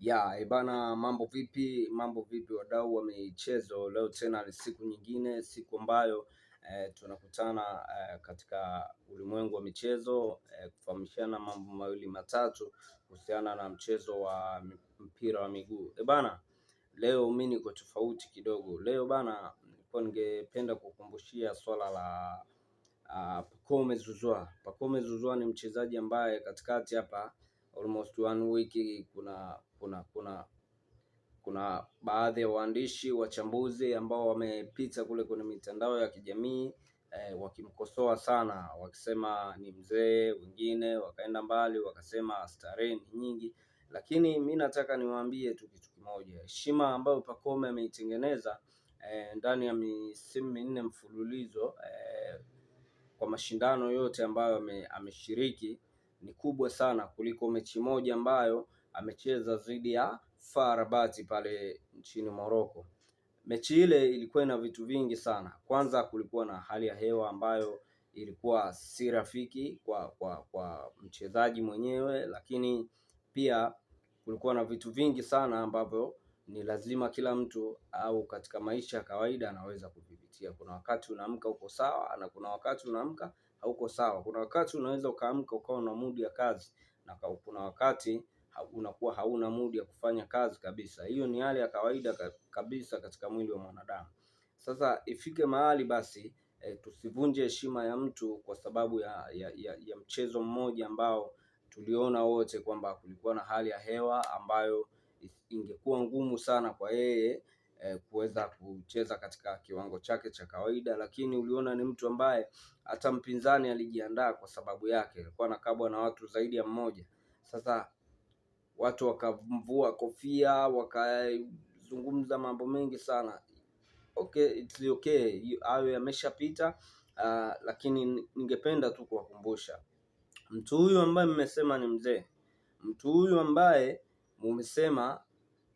Bana, mambo vipi? Mambo vipi wadau wa michezo? Leo tena ni siku nyingine, siku ambayo tunakutana katika ulimwengu wa michezo kufahamishana mambo mawili matatu kuhusiana na mchezo wa mpira wa miguu. Bana, leo mimi niko tofauti kidogo. Leo bana, ningependa kukumbushia swala la Pacome Zouzoua. Pacome Zouzoua ni mchezaji ambaye katikati hapa almost one week kuna baadhi ya waandishi wachambuzi ambao wamepita kule kwenye mitandao ya kijamii wakimkosoa sana, wakisema ni mzee, wengine wakaenda mbali wakasema starehe ni nyingi, lakini mimi nataka niwaambie tu kitu kimoja. Heshima ambayo Pacome ameitengeneza ndani ya misimu minne mfululizo kwa mashindano yote ambayo ameshiriki ni kubwa sana kuliko mechi moja ambayo amecheza dhidi ya FAR Rabat pale nchini Morocco. Mechi ile ilikuwa na vitu vingi sana. Kwanza kulikuwa na hali ya hewa ambayo ilikuwa si rafiki kwa mchezaji mwenyewe, lakini pia kulikuwa na vitu vingi sana ambavyo ni lazima kila mtu au katika maisha ya kawaida anaweza kuvipitia. Kuna wakati unaamka uko sawa na kuna wakati unaamka hauko sawa. Kuna wakati unaweza ukaamka ukawa na mood ya kazi na kuna wakati unakuwa hauna mood ya kufanya kazi kabisa. Hiyo ni hali ya kawaida kabisa katika mwili wa mwanadamu. Sasa ifike mahali basi tusivunje heshima ya mtu kwa sababu ya mchezo mmoja ambao tuliona wote kwamba kulikuwa na hali ya hewa ambayo ingekuwa ngumu sana kwa yeye kuweza kucheza katika kiwango chake cha kawaida, lakini uliona ni mtu ambaye hata mpinzani alijiandaa kwa sababu yake. Alikuwa anakabwa na watu zaidi ya mmoja. Sasa watu wakamvua kofia, wakazungumza mambo mengi sana. It's okay, hayo yameshapita, lakini ningependa tu kuwakumbusha mtu huyu ambaye mmesema ni mzee, mtu huyu ambaye mmesema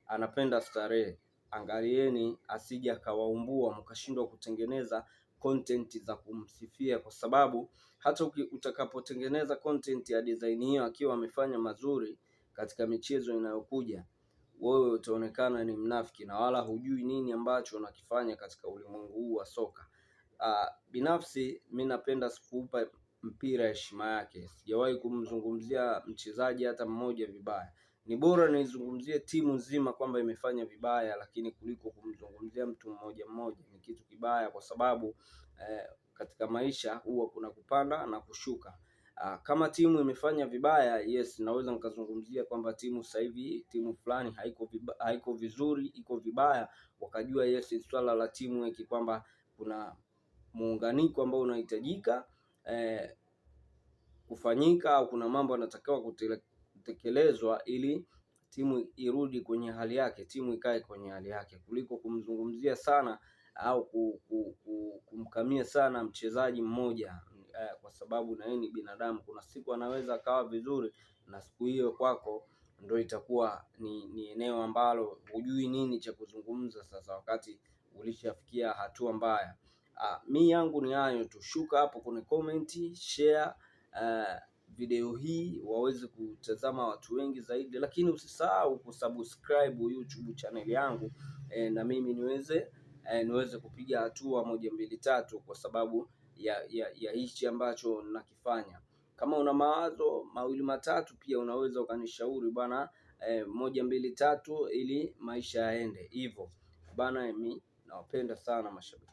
anapenda starehe, angalieni asije akawaumbua mkashindwa kutengeneza content za kumsifia, kwa sababu hata utakapotengeneza content ya design hiyo akiwa amefanya mazuri katika michezo inayokuja, wewe utaonekana ni mnafiki na wala hujui nini ambacho unakifanya katika ulimwengu huu wa soka. Binafsi mimi napenda kuupa mpira heshima yake. Sijawahi kumzungumzia mchezaji hata mmoja vibaya. Ni bora nizungumzie timu nzima kwamba imefanya vibaya, lakini kuliko kumzungumzia mtu mmoja mmoja. Ni kitu kibaya kwa sababu katika maisha huwa kuna kupanda na kushuka. Kama timu imefanya vibaya, yes, naweza nikazungumzia kwamba timu sasa hivi timu fulani haiko vizuri, iko vibaya, wakajua yes, swala la timu hiki kwamba kuna muunganiko ambao unahitajika kufanyika, au kuna mambo yanatakiwa kutekelezwa ili timu irudi kwenye hali yake, timu ikae kwenye hali yake, kuliko kumzungumzia sana au kumkamia sana mchezaji mmoja, kwa sababu na yeye ni binadamu. Kuna siku anaweza akawa vizuri na siku hiyo kwako ndio itakuwa ni eneo ambalo hujui nini cha kuzungumza sasa, wakati ulishafikia hatua mbaya. Mi yangu ni hayo tu. Shuka hapo kwenye comment, share video hii waweze kutazama watu wengi zaidi, lakini usisahau kusubscribe YouTube channel yangu na mimi niweze kupiga hatua 1 2 3 kwa sababu ya hichi ambacho nakifanya. Kama una mawazo mawili matatu pia unaweza ukanishauri bwana, 1 2 3 ili maisha yaende hivyo bana. Mimi nawapenda sana mashabiki.